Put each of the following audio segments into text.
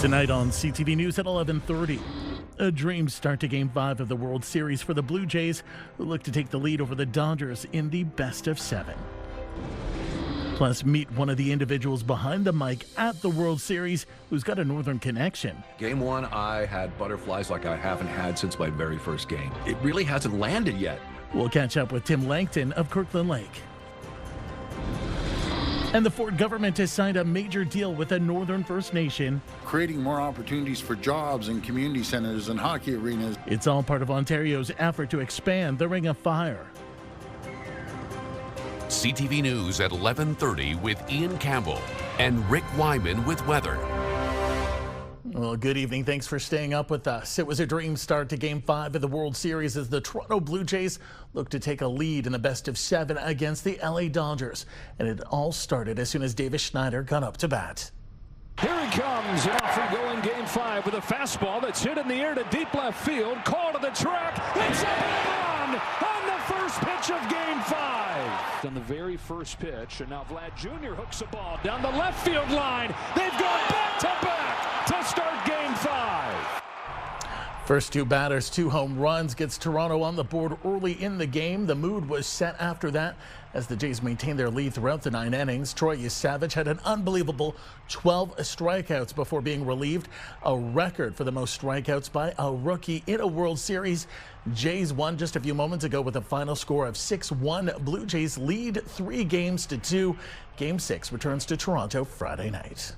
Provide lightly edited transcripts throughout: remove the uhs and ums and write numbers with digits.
Tonight on CTV News at 11:30. A dream start to Game 5 of the World Series for the Blue Jays, who look to take the lead over the Dodgers in the best of 7. Plus, meet one of the individuals behind the mic at the World Series who's got a Northern connection. Game 1, I had butterflies like I haven't had since my very first game. It really hasn't landed yet. We'll catch up with Tim Langton of Kirkland Lake. And the Ford government has signed a major deal with the Northern First Nation, creating more opportunities for jobs in community centers and hockey arenas. It's all part of Ontario's effort to expand the Ring of Fire. CTV News at 11:30 with Ian Campbell and Rick Wyman with weather. Well, good evening. Thanks for staying up with us. It was a dream start to Game 5 of the World Series as the Toronto Blue Jays look to take a lead in the best of 7 against the LA Dodgers. And it all started as soon as Davis Schneider got up to bat. Here he comes, off we go in Game 5 with a fastball that's hit in the air to deep left field. Call to the track. It's a home run on the first pitch of Game 5. On the very first pitch, and now Vlad Jr. hooks the ball down the left field line. They've gone back-to-back to start Game 5. First 2 batters, 2 home runs, gets Toronto on the board early in the game. The mood was set after that as the Jays maintained their lead throughout the 9 innings. Troy Savage had an unbelievable 12 strikeouts before being relieved, a record for the most strikeouts by a rookie in a World Series. Jays won just a few moments ago with a final score of 6-1. Blue Jays lead 3 games to 2. Game 6 returns to Toronto Friday night.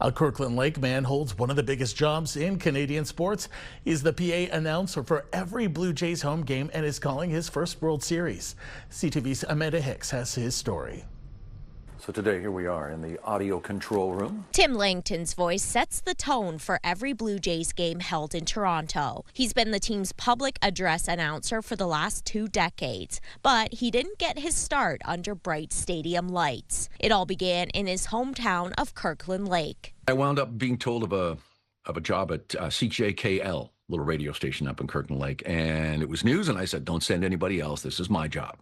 A Kirkland Lake man holds one of the biggest jobs in Canadian sports. He's the PA announcer for every Blue Jays home game and is calling his first World Series. CTV's Amanda Hicks has his story. So today, here we are in the audio control room. Tim Langton's voice sets the tone for every Blue Jays game held in Toronto. He's been the team's public address announcer for the last 2 decades, but he didn't get his start under bright stadium lights. It all began in his hometown of Kirkland Lake. I wound up being told of a job at CJKL, little radio station up in Kirkland Lake, and it was news, and I said, don't send anybody else. This is my job.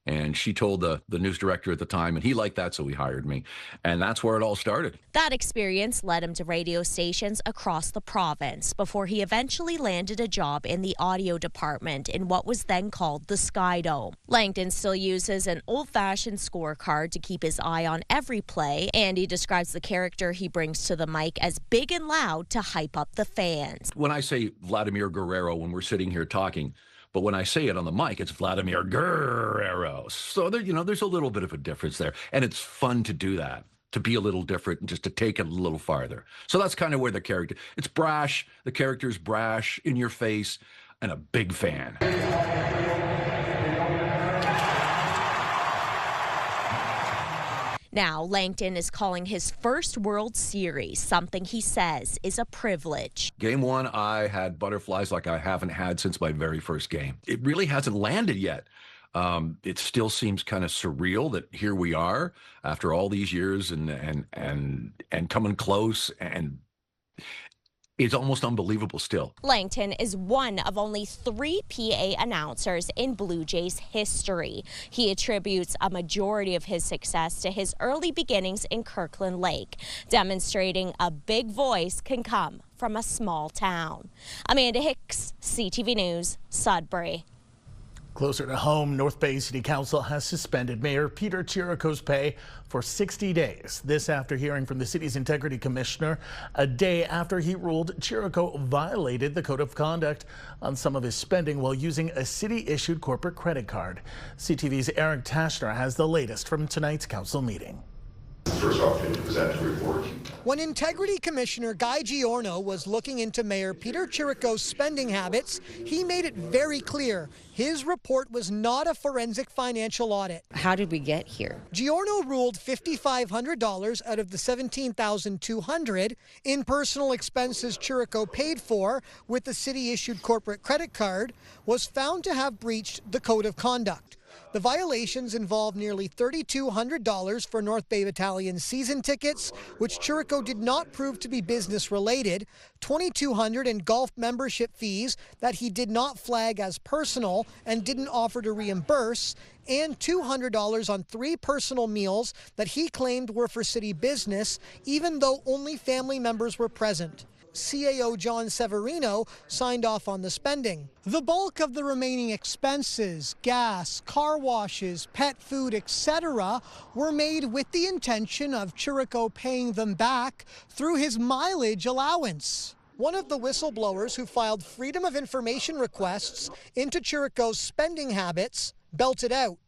And she told the news director at the time, and he liked that, so he hired me. And that's where it all started. That experience led him to radio stations across the province before he eventually landed a job in the audio department in what was then called the Sky Dome. Langton still uses an old-fashioned scorecard to keep his eye on every play, and he describes the character he brings to the mic as big and loud to hype up the fans. When I say Vladimir Guerrero when we're sitting here talking, but when I say it on the mic, it's Vladimir Guerrero. So there, there's a little bit of a difference there. And it's fun to do that, to be a little different and just to take it a little farther. So that's kind of where the character, it's brash. The character's brash, in your face, and a big fan. Now, Langton is calling his first World Series, something he says is a privilege. Game 1, I had butterflies like I haven't had since my very first game. It really hasn't landed yet. It still seems kind of surreal that here we are after all these years and coming close, and it's almost unbelievable still. Langton is one of only 3 PA announcers in Blue Jays history. He attributes a majority of his success to his early beginnings in Kirkland Lake, demonstrating a big voice can come from a small town. Amanda Hicks, CTV News, Sudbury. Closer to home, North Bay City Council has suspended Mayor Peter Chirico's pay for 60 days. This after hearing from the city's integrity commissioner a day after he ruled Chirico violated the code of conduct on some of his spending while using a city-issued corporate credit card. CTV's Eric Tashner has the latest from tonight's council meeting. First opportunity to present the report. When Integrity Commissioner Guy Giorno was looking into Mayor Peter Chirico's spending habits, he made it very clear his report was not a forensic financial audit. How did we get here? Giorno ruled $5,500 out of the $17,200 in personal expenses Chirico paid for with the city-issued corporate credit card was found to have breached the code of conduct. The violations involved nearly $3,200 for North Bay Battalion season tickets, which Chirico did not prove to be business-related, $2,200 in golf membership fees that he did not flag as personal and didn't offer to reimburse, and $200 on 3 personal meals that he claimed were for city business, even though only family members were present. CAO John Severino signed off on the spending. The bulk of the remaining expenses, gas, car washes, pet food, etc., were made with the intention of Chirico paying them back through his mileage allowance. One of the whistleblowers who filed Freedom of Information requests into Chirico's spending habits belted out.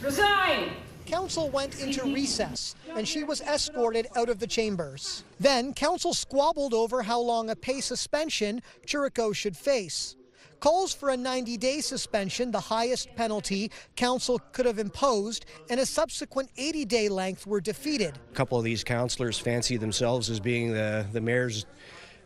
Resign! Council went into recess, and she was escorted out of the chambers. Then, Council squabbled over how long a pay suspension Chirico should face. Calls for a 90-day suspension, the highest penalty Council could have imposed, and a subsequent 80-day length were defeated. A couple of these councillors fancy themselves as being the mayor's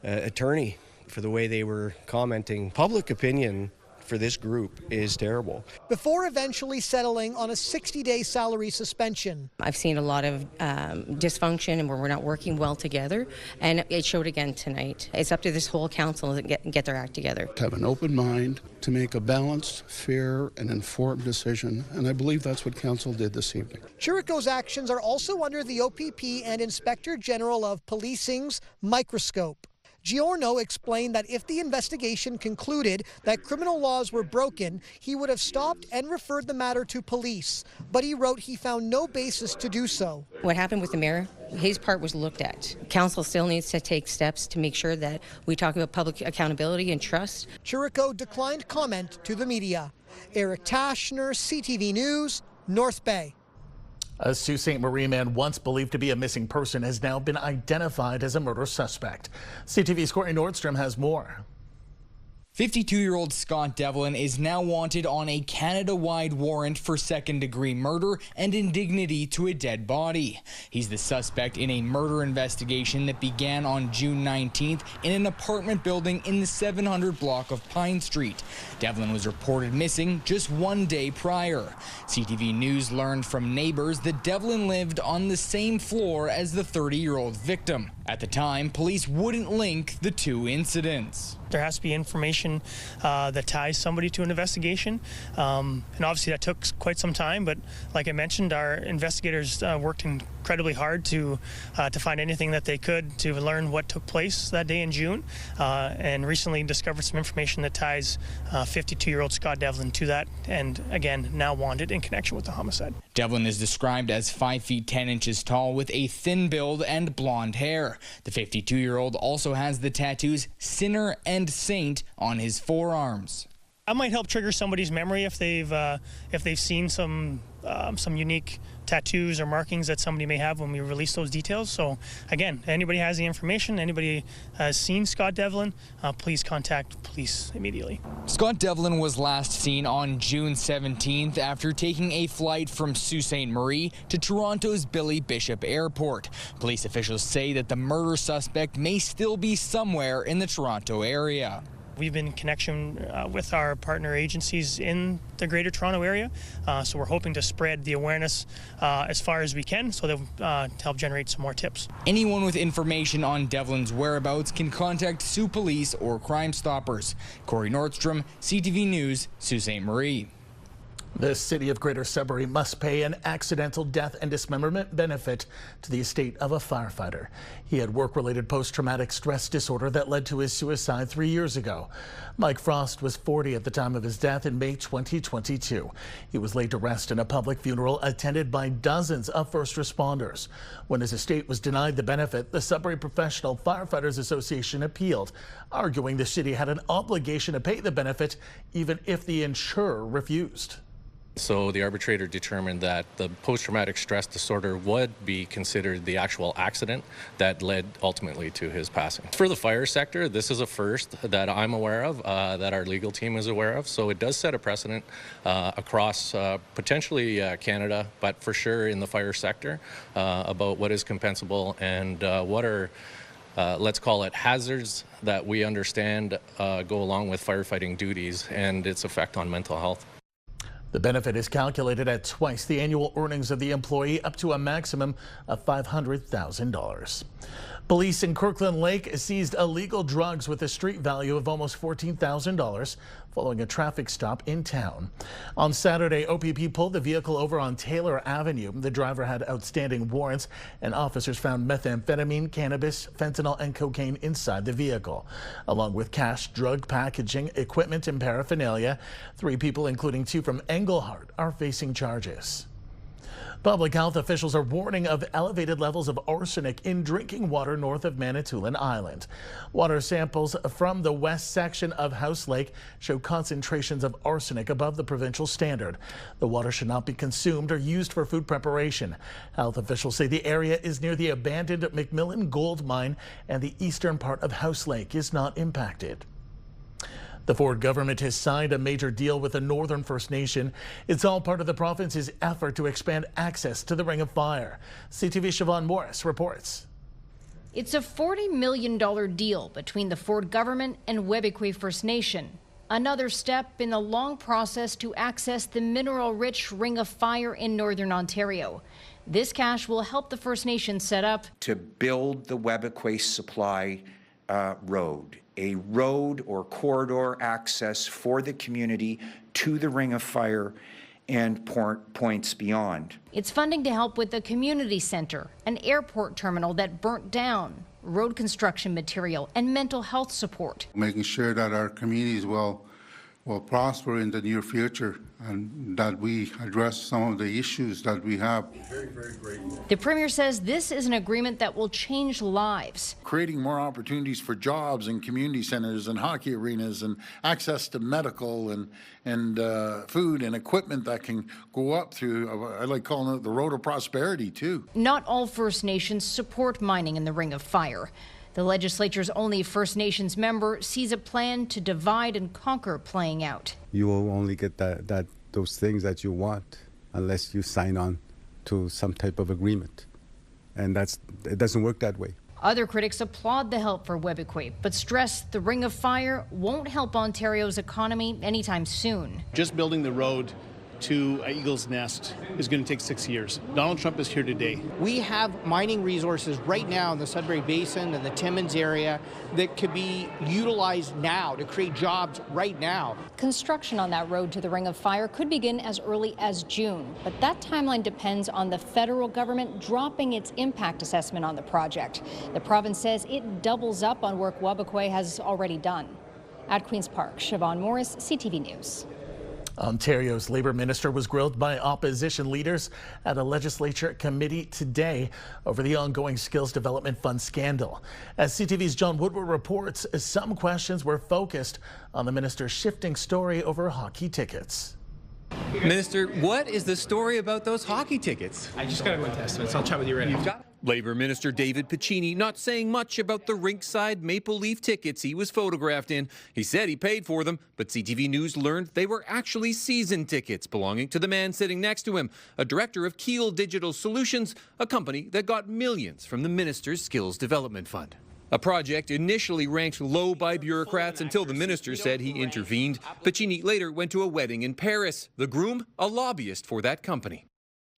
attorney for the way they were commenting. Public opinion for this group is terrible. Before eventually settling on a 60-day salary suspension. I've seen a lot of dysfunction and where we're not working well together, and it showed again tonight. It's up to this whole council to get their act together. To have an open mind, to make a balanced, fair, and informed decision, and I believe that's what council did this evening. Chirico's actions are also under the OPP and Inspector General of Policing's microscope. Giorno explained that if the investigation concluded that criminal laws were broken, he would have stopped and referred the matter to police. But he wrote he found no basis to do so. What happened with the mayor, his part was looked at. Council still needs to take steps to make sure that we talk about public accountability and trust. Chirico declined comment to the media. Eric Tashner, CTV News, North Bay. A Sault Ste. Marie man once believed to be a missing person has now been identified as a murder suspect. CTV's Courtney Nordstrom has more. 52-year-old Scott Devlin is now wanted on a Canada-wide warrant for second-degree murder and indignity to a dead body. He's the suspect in a murder investigation that began on June 19th in an apartment building in the 700 block of Pine Street. Devlin was reported missing just 1 day prior. CTV News learned from neighbors that Devlin lived on the same floor as the 30-year-old victim. At the time, police wouldn't link the two incidents. There has to be information that ties somebody to an investigation, and obviously that took quite some time, but like I mentioned, our investigators worked incredibly hard to find anything that they could to learn what took place that day in June, and recently discovered some information that ties 52-year-old Scott Devlin to that, and again, now wanted in connection with the homicide. Devlin is described as 5 feet 10 inches tall with a thin build and blonde hair. The 52-year-old also has the tattoos Sinner and Saint on his forearms. That might help trigger somebody's memory if they've seen some unique tattoos or markings that somebody may have when we release those details. So again, anybody has the information, anybody has seen Scott Devlin, please contact police immediately. Scott Devlin was last seen on June 17th after taking a flight from Sault Ste. Marie to Toronto's Billy Bishop Airport. Police officials say that the murder suspect may still be somewhere in the Toronto area. We've been in connection with our partner agencies in the Greater Toronto area, so we're hoping to spread the awareness as far as we can so that to help generate some more tips. Anyone with information on Devlin's whereabouts can contact Sault Police or Crime Stoppers. Corey Nordstrom, CTV News, Sault Ste. Marie. The city of Greater Sudbury must pay an accidental death and dismemberment benefit to the estate of a firefighter. He had work-related post-traumatic stress disorder that led to his suicide 3 years ago. Mike Frost was 40 at the time of his death in May 2022. He was laid to rest in a public funeral attended by dozens of first responders. When his estate was denied the benefit, the Sudbury Professional Firefighters Association appealed, arguing the city had an obligation to pay the benefit even if the insurer refused. So the arbitrator determined that the post-traumatic stress disorder would be considered the actual accident that led ultimately to his passing. For the fire sector, this is a first that I'm aware of, that our legal team is aware of. So it does set a precedent across potentially Canada, but for sure in the fire sector about what is compensable and what are let's call it hazards that we understand go along with firefighting duties and its effect on mental health. The benefit is calculated at twice the annual earnings of the employee, up to a maximum of $500,000. Police in Kirkland Lake seized illegal drugs with a street value of almost $14,000 following a traffic stop in town. On Saturday, OPP pulled the vehicle over on Taylor Avenue. The driver had outstanding warrants, and officers found methamphetamine, cannabis, fentanyl, and cocaine inside the vehicle, along with cash, drug packaging, equipment, and paraphernalia. 3 people, including 2 from Englehart, are facing charges. Public health officials are warning of elevated levels of arsenic in drinking water north of Manitoulin Island. Water samples from the west section of House Lake show concentrations of arsenic above the provincial standard. The water should not be consumed or used for food preparation. Health officials say the area is near the abandoned McMillan gold mine, and the eastern part of House Lake is not impacted. The Ford government has signed a major deal with the Northern First Nation. It's all part of the province's effort to expand access to the Ring of Fire. CTV's Siobhan Morris reports. It's a $40 million deal between the Ford government and Webikwe First Nation. Another step in the long process to access the mineral-rich Ring of Fire in Northern Ontario. This cash will help the First Nation set up to build the Webikwe Supply Road, a road or corridor access for the community to the Ring of Fire and points beyond. It's funding to help with the community center, an airport terminal that burnt down, road construction material, and mental health support. Making sure that our communities will prosper in the near future and that we address some of the issues that we have. Very, very grateful. The Premier says this is an agreement that will change lives. Creating more opportunities for jobs in community centers and hockey arenas and access to medical and food and equipment that can go up through, I like calling it the road of prosperity too. Not all First Nations support mining in the Ring of Fire. The legislature's only First Nations member sees a plan to divide and conquer playing out. You will only get those things that you want unless you sign on to some type of agreement. And it doesn't work that way. Other critics applaud the help for Webikwe, but stress the Ring of Fire won't help Ontario's economy anytime soon. Just building the road to Eagle's Nest is going to take 6 years. Donald Trump is here today. We have mining resources right now in the Sudbury Basin and the Timmins area that could be utilized now to create jobs right now. Construction on that road to the Ring of Fire could begin as early as June, but that timeline depends on the federal government dropping its impact assessment on the project. The province says it doubles up on work Webikwe has already done. At Queen's Park, Siobhan Morris, CTV News. Ontario's Labour Minister was grilled by opposition leaders at a legislature committee today over the ongoing Skills Development Fund scandal. As CTV's John Woodward reports, some questions were focused on the minister's shifting story over hockey tickets. Minister, what is the story about those hockey tickets? I just got to go and test it, so I'll chat with you right now. Labour Minister David Piccini not saying much about the rinkside Maple Leaf tickets he was photographed in. He said he paid for them, but CTV News learned they were actually season tickets belonging to the man sitting next to him, a director of Keel Digital Solutions, a company that got millions from the minister's Skills Development Fund. A project initially ranked low by bureaucrats until the minister said he intervened. Piccini later went to a wedding in Paris. The groom, a lobbyist for that company.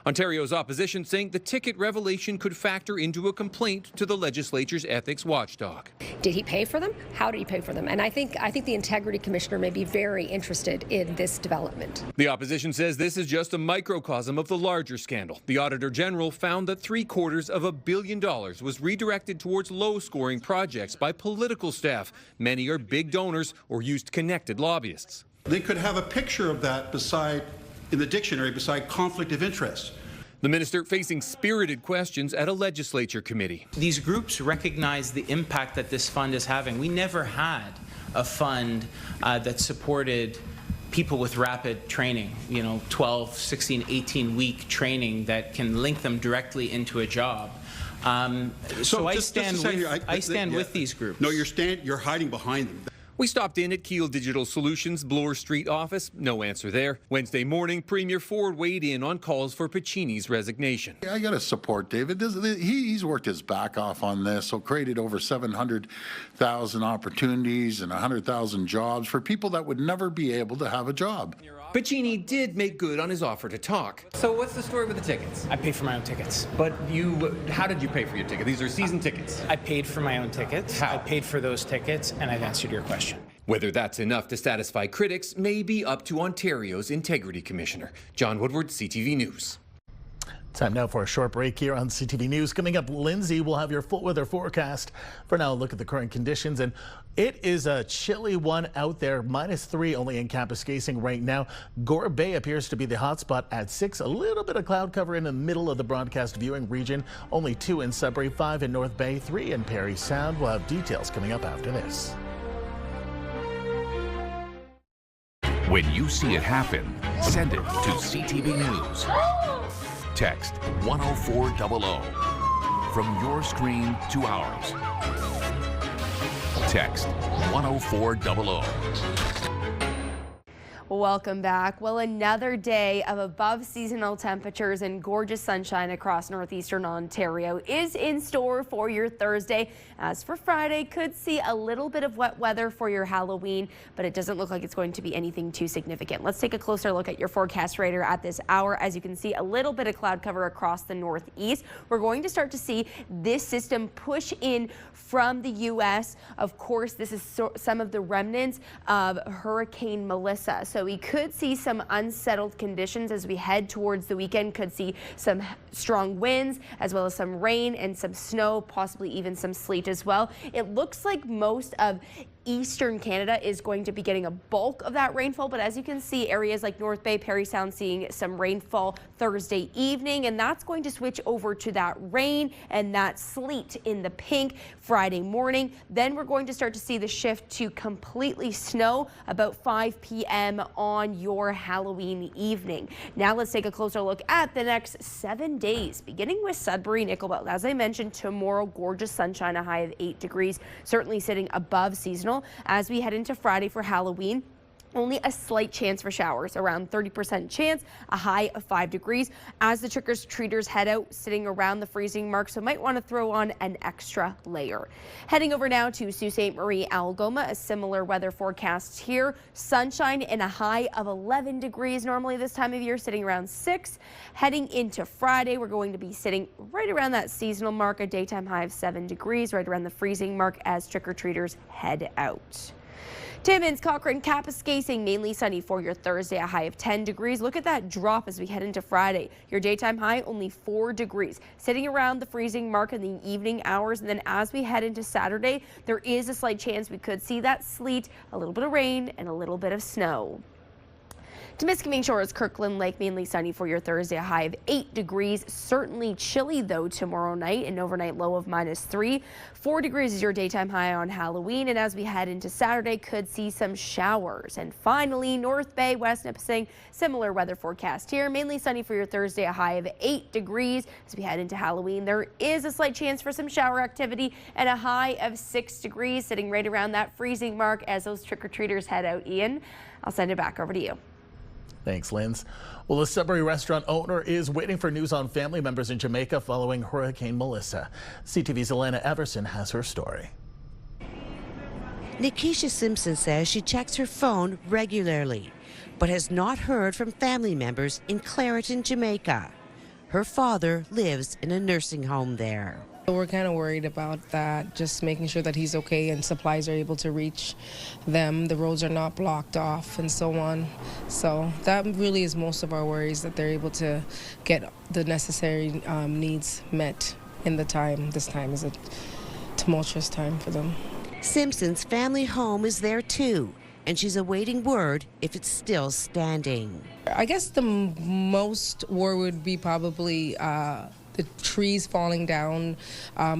Ontario's opposition saying the ticket revelation could factor into a complaint to the legislature's ethics watchdog. Did he pay for them? How did he pay for them? And I think the Integrity Commissioner may be very interested in this development. The opposition says this is just a microcosm of the larger scandal. The Auditor General found that $750 million was redirected towards low-scoring projects by political staff. Many are big donors or used connected lobbyists. They could have a picture of that in the dictionary beside conflict of interest. The minister facing spirited questions at a legislature committee. These groups recognize the impact that this fund is having. We never had a fund that supported people with rapid training, 12, 16, 18-week training that can link them directly into a job. So I stand with these groups. No, you're hiding behind them. We stopped in at Keel Digital Solutions' Bloor Street office. No answer there. Wednesday morning, Premier Ford weighed in on calls for Piccini's resignation. I got to support David. He's worked his back off on this, so created over 700,000 opportunities and 100,000 jobs for people that would never be able to have a job. Piccini did make good on his offer to talk. So what's the story with the tickets? I paid for my own tickets. But how did you pay for your ticket? These are season tickets. I paid for my own tickets. How? I paid for those tickets, and I've answered your question. Whether that's enough to satisfy critics may be up to Ontario's Integrity Commissioner. John Woodward, CTV News. Time now for a short break here on CTV News. Coming up, Lindsay will have your full weather forecast. For now, look at the current conditions, and it is a chilly one out there. -3 only in Kapuskasing right now. Gore Bay appears to be the hotspot at 6. A little bit of cloud cover in the middle of the broadcast viewing region. Only 2 in Sudbury, 5 in North Bay, 3 in Parry Sound. We'll have details coming up after this. When you see it happen, send it to CTV News. Text 10400 from your screen to ours. Text 10400. Welcome back. Well, another day of above seasonal temperatures and gorgeous sunshine across northeastern Ontario is in store for your Thursday. As for Friday, could see a little bit of wet weather for your Halloween, but it doesn't look like it's going to be anything too significant. Let's take a closer look at your forecast radar at this hour. As you can see, a little bit of cloud cover across the northeast. We're going to start to see this system push in from the U.S. Of course, this is some of the remnants of Hurricane Melissa. So we could see some unsettled conditions as we head towards the weekend. Could see some strong winds as well as some rain and some snow, possibly even some sleet as well. It looks like most of eastern Canada is going to be getting a bulk of that rainfall, but as you can see, areas like North Bay, Parry Sound seeing some rainfall Thursday evening, and that's going to switch over to that rain and that sleet in the pink Friday morning. Then we're going to start to see the shift to completely snow about 5 p.m. on your Halloween evening. Now let's take a closer look at the next 7 days, beginning with Sudbury, Nickel Belt. As I mentioned, tomorrow, gorgeous sunshine, a high of 8 degrees, certainly sitting above seasonal. As we head into Friday for Halloween, only a slight chance for showers, around 30% chance, a high of 5 degrees. As the trick-or-treaters head out, sitting around the freezing mark, so might want to throw on an extra layer. Heading over now to Sault Ste. Marie, Algoma, a similar weather forecast here. Sunshine and a high of 11 degrees normally this time of year, sitting around 6. Heading into Friday, we're going to be sitting right around that seasonal mark, a daytime high of 7 degrees, right around the freezing mark as trick-or-treaters head out. Timmins, Cochrane, Kapuskasing, mainly sunny for your Thursday, a high of 10 degrees. Look at that drop as we head into Friday. Your daytime high, only 4 degrees, sitting around the freezing mark in the evening hours. And then as we head into Saturday, there is a slight chance we could see that sleet, a little bit of rain, and a little bit of snow. Temiskaming Shores, Kirkland Lake, mainly sunny for your Thursday, a high of 8 degrees. Certainly chilly, though, tomorrow night, an overnight low of -3. 4 degrees is your daytime high on Halloween, and as we head into Saturday, could see some showers. And finally, North Bay, West Nipissing, similar weather forecast here. Mainly sunny for your Thursday, a high of 8 degrees. As we head into Halloween, there is a slight chance for some shower activity and a high of 6 degrees, sitting right around that freezing mark as those trick-or-treaters head out. Ian, I'll send it back over to you. Thanks, Linz. Well, a Sudbury restaurant owner is waiting for news on family members in Jamaica following Hurricane Melissa. CTV's Elena Everson has her story. Nikisha Simpson says she checks her phone regularly, but has not heard from family members in Clareton, Jamaica. Her father lives in a nursing home there. We're kind of worried about that, just making sure that he's okay and supplies are able to reach them, the roads are not blocked off and so on. So that really is most of our worries, that they're able to get the necessary needs met in the time. This time is a tumultuous time for them. Simpson's family home is there too, and she's awaiting word if it's still standing. I guess the most worry would be probably the trees falling down.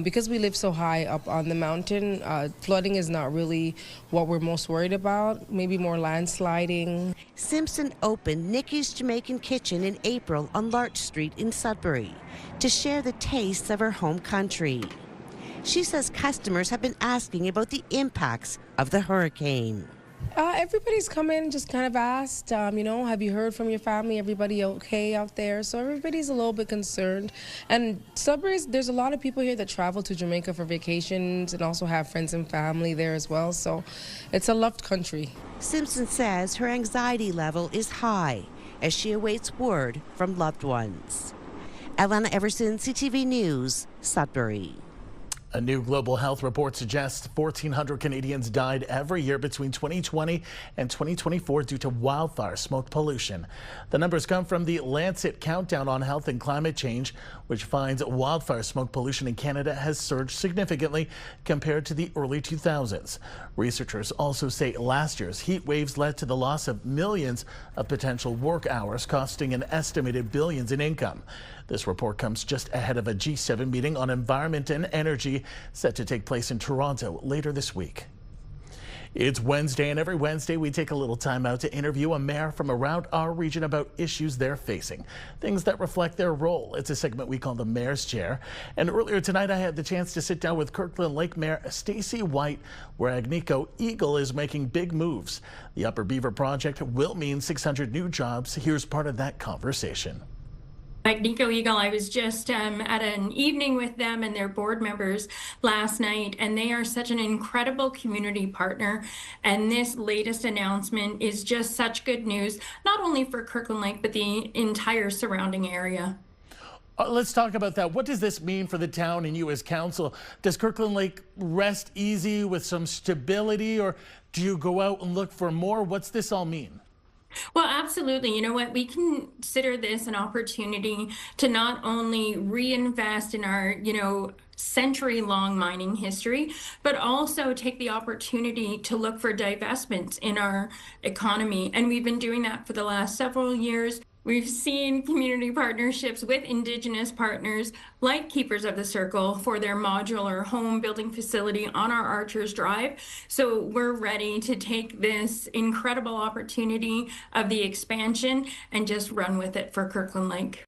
Because we live so high up on the mountain, flooding is not really what we're most worried about, maybe more landsliding. Simpson opened Nikki's Jamaican Kitchen in April on Larch Street in Sudbury to share the tastes of her home country. She says customers have been asking about the impacts of the hurricane. Everybody's come in and just kind of asked, you know, have you heard from your family? Everybody okay out there? So everybody's a little bit concerned. And Sudbury, there's a lot of people here that travel to Jamaica for vacations and also have friends and family there as well. So it's a loved country. Simpson says her anxiety level is high as she awaits word from loved ones. Alana Everson, CTV News, Sudbury. A new global health report suggests 1,400 Canadians died every year between 2020 and 2024 due to wildfire smoke pollution. The numbers come from the Lancet Countdown on Health and Climate Change, which finds wildfire smoke pollution in Canada has surged significantly compared to the early 2000s. Researchers also say last year's heat waves led to the loss of millions of potential work hours, costing an estimated billions in income. This report comes just ahead of a G7 meeting on environment and energy set to take place in Toronto later this week. It's Wednesday, and every Wednesday we take a little time out to interview a mayor from around our region about issues they're facing, things that reflect their role. It's a segment we call the Mayor's Chair. And earlier tonight I had the chance to sit down with Kirkland Lake Mayor Stacey Wight, where Agnico Eagle is making big moves. The Upper Beaver project will mean 600 new jobs. Here's part of that conversation. Agnico Eagle, I was just at an evening with them and their board members last night, and they are such an incredible community partner. And this latest announcement is just such good news, not only for Kirkland Lake, but the entire surrounding area. Let's talk about that. What does this mean for the town and you as council? Does Kirkland Lake rest easy with some stability, or do you go out and look for more? What's this all mean? Well, absolutely. You know what? We consider this an opportunity to not only reinvest in our, century-long mining history, but also take the opportunity to look for divestments in our economy. And we've been doing that for the last several years. We've seen community partnerships with Indigenous partners like Keepers of the Circle for their modular home building facility on our Archers Drive. So we're ready to take this incredible opportunity of the expansion and just run with it for Kirkland Lake.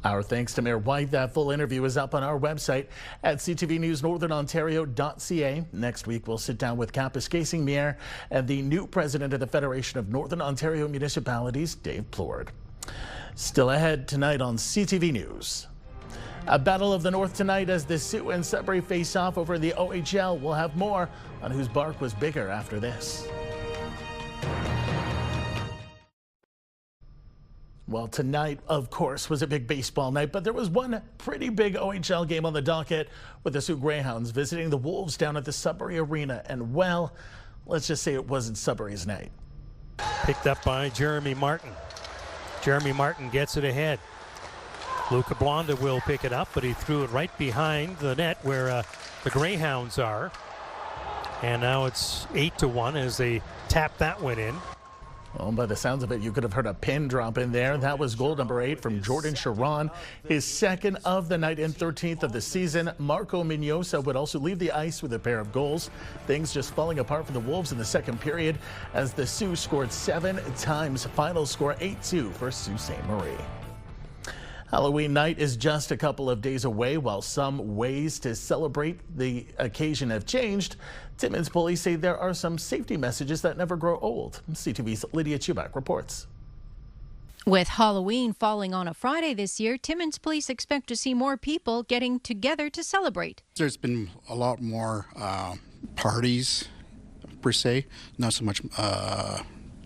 Our thanks to Mayor Wight. That full interview is up on our website at CTVNewsNorthernOntario.ca. Next week, we'll sit down with Kapuskasing Mayor and the new president of the Federation of Northern Ontario Municipalities, Dave Plourde. Still ahead tonight on CTV News. A battle of the North tonight as the Sioux and Sudbury face off over the OHL. We'll have more on whose bark was bigger after this. Well, tonight, of course, was a big baseball night, but there was one pretty big OHL game on the docket with the Sioux Greyhounds visiting the Wolves down at the Sudbury Arena. And, well, let's just say it wasn't Sudbury's night. Picked up by Jeremy Martin. Jeremy Martin gets it ahead. Luca Blonda will pick it up, but he threw it right behind the net where the Greyhounds are. And now it's 8-1 as they tap that one in. Well, by the sounds of it, you could have heard a pin drop in there. That was goal number 8 from Jordan Sharon, his second of the night and 13th of the season. Marco Mignosa would also leave the ice with a pair of goals. Things just falling apart for the Wolves in the second period as the Sioux scored 7 times. Final score 8-2 for Sault Ste. Marie. Halloween night is just a couple of days away. While some ways to celebrate the occasion have changed, Timmins police say there are some safety messages that never grow old. CTV's Lydia Chubak reports. With Halloween falling on a Friday this year, Timmins police expect to see more people getting together to celebrate. There's been a lot more parties, per se, not so much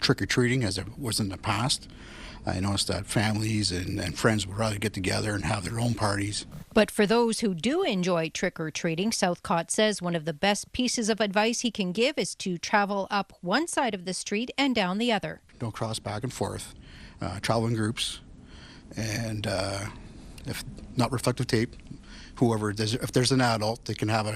trick-or-treating as it was in the past. I noticed that families and friends would rather get together and have their own parties. But for those who do enjoy trick-or-treating, Southcott says one of the best pieces of advice he can give is to travel up one side of the street and down the other. Don't cross back and forth. Travel in groups. And if not reflective tape, if there's an adult, they can have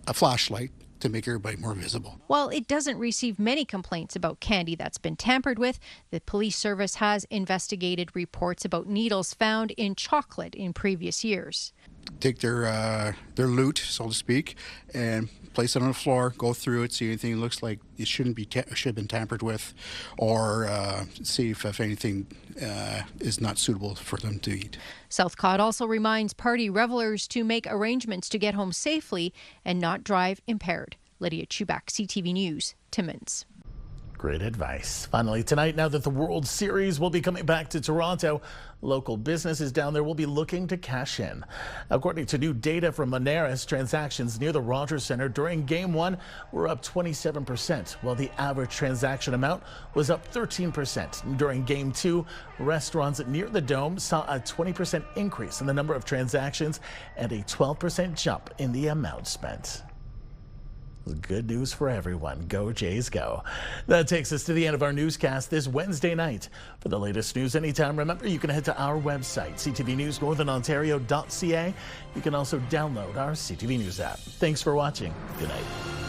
a flashlight to make everybody more visible. While it doesn't receive many complaints about candy that's been tampered with, the police service has investigated reports about needles found in chocolate in previous years. Take their loot, so to speak, and place it on the floor, go through it, see anything that looks like it should have been tampered with, or see if anything is not suitable for them to eat. Southcott also reminds party revelers to make arrangements to get home safely and not drive impaired. Lydia Chubak, CTV News, Timmins. Great advice. Finally tonight, now that the World Series will be coming back to Toronto, local businesses down there will be looking to cash in. According to new data from Moneris, transactions near the Rogers Centre during Game 1 were up 27%, while the average transaction amount was up 13%. During Game 2, restaurants near the Dome saw a 20% increase in the number of transactions and a 12% jump in the amount spent. Good news for everyone. Go Jays go. That takes us to the end of our newscast this Wednesday night. For the latest news anytime, remember you can head to our website, CTVNewsNorthernOntario.ca. You can also download our CTV News app. Thanks for watching. Good night.